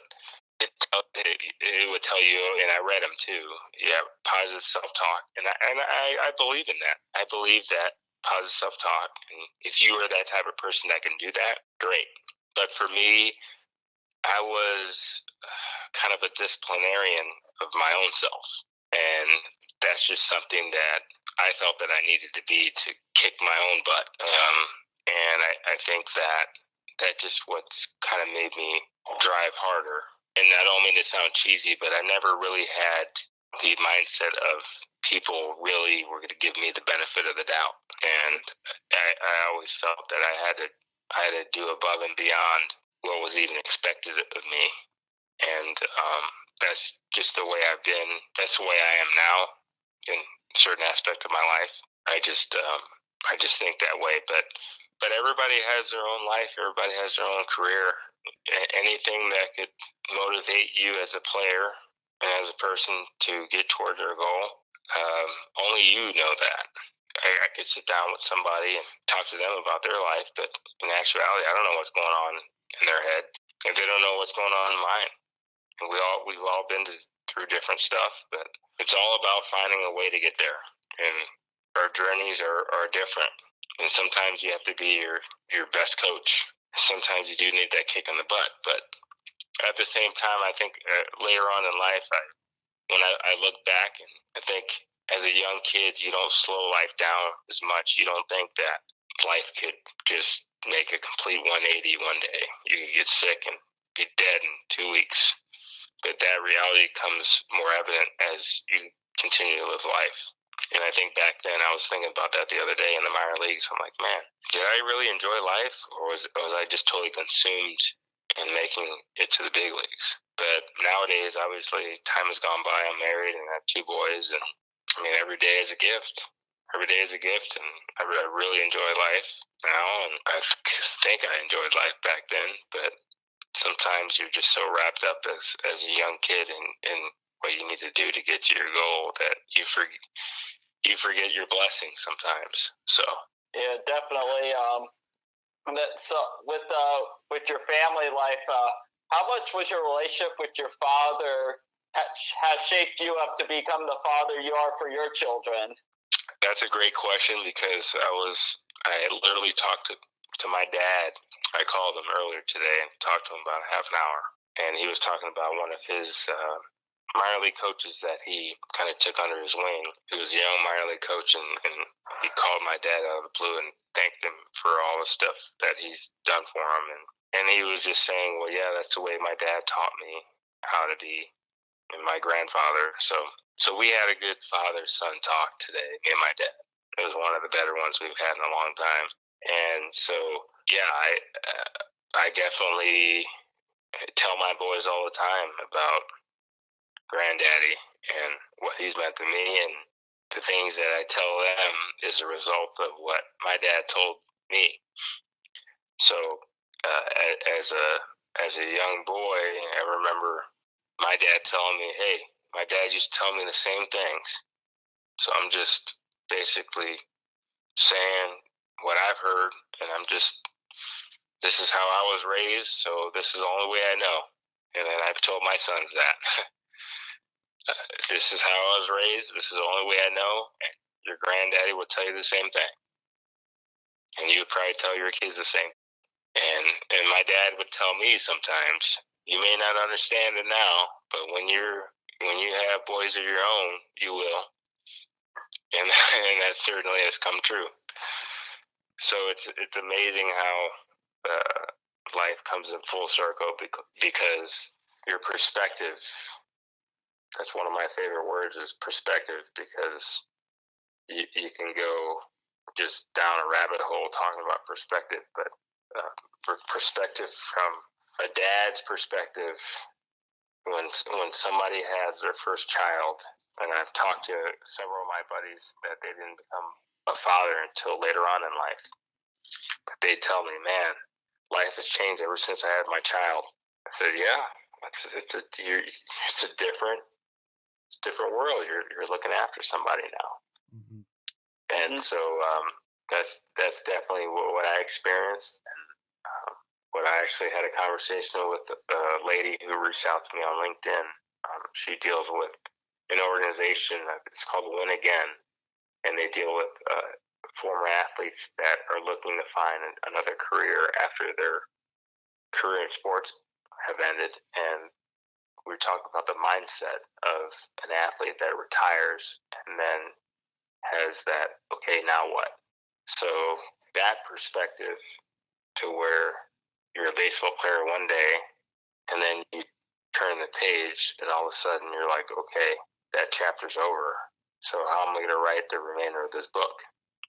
it would tell you, and I read them too. Yeah, positive self-talk, and I believe in that. I believe that positive self-talk, and if you are that type of person that can do that, great. But for me, I was kind of a disciplinarian of my own self, and that's just something that I felt that I needed to be to kick my own butt. And I think that just what's kind of made me drive harder. And I don't mean to sound cheesy, but I never really had the mindset of people really were going to give me the benefit of the doubt. And I always felt that I had to do above and beyond what was even expected of me. And that's just the way I've been. That's the way I am now in certain aspect of my life. I just think that way. But everybody has their own life. Everybody has their own career. Anything that could motivate you as a player and as a person to get toward your goal, only you know that. I could sit down with somebody and talk to them about their life, but in actuality, I don't know what's going on in their head, and they don't know what's going on in mine. And we've all been through different stuff, but it's all about finding a way to get there. And our journeys are different. And sometimes you have to be your best coach. Sometimes you do need that kick in the butt, but at the same time, I think later on in life, when I look back, and I think as a young kid, you don't slow life down as much. You don't think that life could just make a complete 180 one day. You could get sick and be dead in 2 weeks. But that reality comes more evident as you continue to live life. And I think back then, I was thinking about that the other day in the minor leagues. I'm like, man, did I really enjoy life, or was I just totally consumed in making it to the big leagues? But nowadays, obviously, time has gone by. I'm married and I have 2 boys, and I mean, every day is a gift. Every day is a gift, and I really enjoy life now, and I think I enjoyed life back then, but sometimes you're just so wrapped up as a young kid in what you need to do to get to your goal that you forget your blessings sometimes. So yeah, definitely. So with your family life, how much was your relationship with your father has shaped you up to become the father you are for your children? That's a great question, because I literally talked to my dad. I called him earlier today and talked to him about half an hour, and he was talking about one of his minor league coaches that he kind of took under his wing. He was a young minor league coach, and he called my dad out of the blue and thanked him for all the stuff that he's done for him, and he was just saying, well, yeah, that's the way my dad taught me how to be, and my grandfather. So we had a good father-son talk today, me and my dad. It was one of the better ones we've had in a long time. And so, yeah, I definitely tell my boys all the time about Granddaddy and what he's meant to me, and the things that I tell them is a result of what my dad told me. So, as a young boy, I remember my dad telling me, "Hey, my dad used to tell me the same things." So I'm just basically saying what I've heard, and this is how I was raised, so this is the only way I know. And then I've told my sons that. This is how I was raised, this is the only way I know, and your granddaddy will tell you the same thing. And you would probably tell your kids the same. And my dad would tell me sometimes, you may not understand it now, but when you have boys of your own, you will. And that certainly has come true. So it's amazing how life comes in full circle, because your perspective, that's one of my favorite words, is perspective, because you can go just down a rabbit hole talking about perspective, but for perspective from a dad's perspective, when somebody has their first child, and I've talked to several of my buddies that they didn't become a father until later on in life, but they tell me, man, life has changed ever since I had my child. I said, yeah, it's a different world. You're looking after somebody now. Mm-hmm. And so that's definitely what I experienced. And what I actually had a conversation with a lady who reached out to me on LinkedIn. She deals with an organization, it's called Win Again, and they deal with former athletes that are looking to find another career after their career in sports have ended. And we talk about the mindset of an athlete that retires and then has that, okay, now what? So that perspective, to where you're a baseball player one day and then you turn the page and all of a sudden you're like, okay, that chapter's over. So how am I going to write the remainder of this book?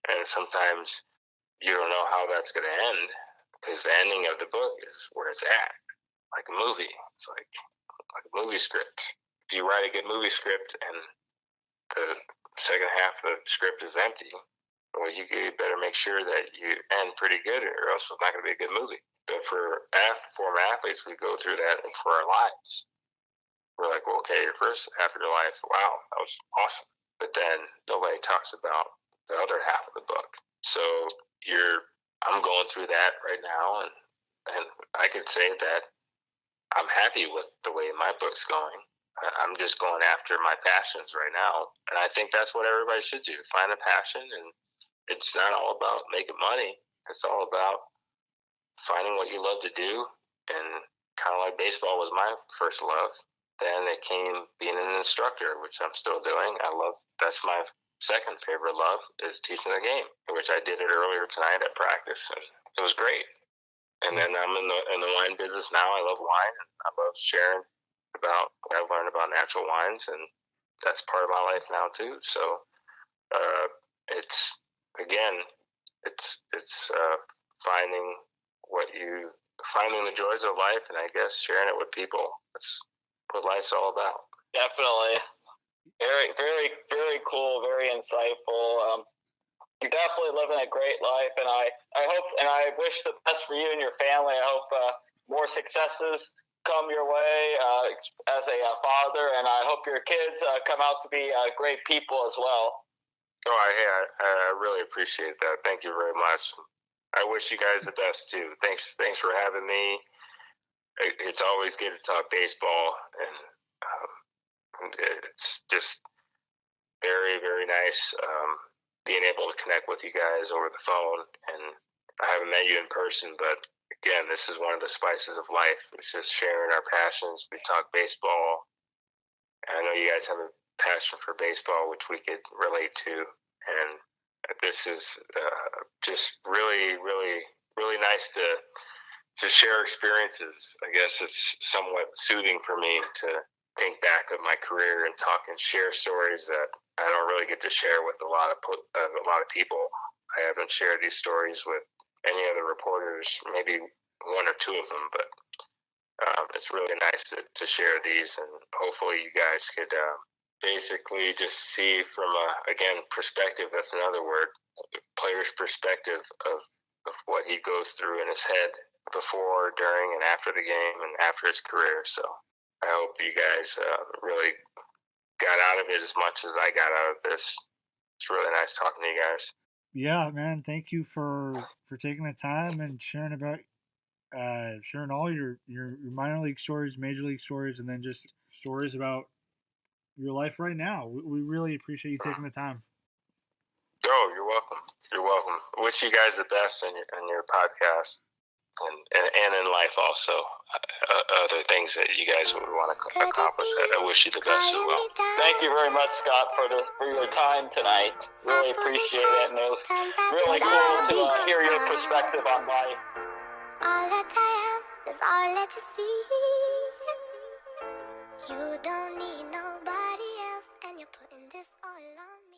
And sometimes you don't know how that's going to end, because the ending of the book is where it's at, like a movie. It's like a movie script. If you write a good movie script and the second half of the script is empty, well, you better make sure that you end pretty good, or else it's not going to be a good movie. But for former athletes, we go through that for our lives. We're like, well, okay, your first half of your life, wow, that was awesome. But then nobody talks about the other half of the book. So I'm going through that right now, and I could say that I'm happy with the way my book's going. I'm just going after my passions right now, and I think that's what everybody should do. Find a passion, and it's not all about making money. It's all about finding what you love to do, and kind of like baseball was my first love. Then it came being an instructor, which I'm still doing. That's my second favorite love, is teaching the game, which I did it earlier tonight at practice, and it was great. And then I'm in the wine business now. I love wine, and I love sharing about what I've learned about natural wines, and that's part of my life now too. So it's finding the joys of life, and I guess sharing it with people. That's what life's all about. Definitely. Very, very, very cool. Very insightful. You're definitely living a great life, and I hope and I wish the best for you and your family. I hope more successes come your way as a father, and I hope your kids come out to be great people as well. Oh, I really appreciate that. Thank you very much. I wish you guys the best too. Thanks for having me. It's always good to talk baseball, and it's just very, very nice being able to connect with you guys over the phone. And I haven't met you in person, but again, this is one of the spices of life. It's just sharing our passions. We talk baseball, and I know you guys have a passion for baseball, which we could relate to. And this is just really, really, really nice to share experiences. I guess it's somewhat soothing for me to think back of my career and talk and share stories that I don't really get to share with a lot of people. I haven't shared these stories with any other reporters, maybe one or two of them, but it's really nice to share these, and hopefully you guys could basically just see from perspective. That's another word, player's perspective of what he goes through in his head before, during, and after the game and after his career. So I hope you guys really got out of it as much as I got out of this. It's really nice talking to you guys. Yeah, man. Thank you for taking the time and sharing all your minor league stories, major league stories, and then just stories about your life right now. We really appreciate you taking the time. Oh, you're welcome. You're welcome. Wish you guys the best in your podcast. And in life also, other things that you guys would want to accomplish. I wish you the best as well. Thank you very much, Scott, for your time tonight. Really appreciate it, and it was really cool to hear your perspective on life. All that I am is all that you see. You don't need nobody else, and you're putting this all on me.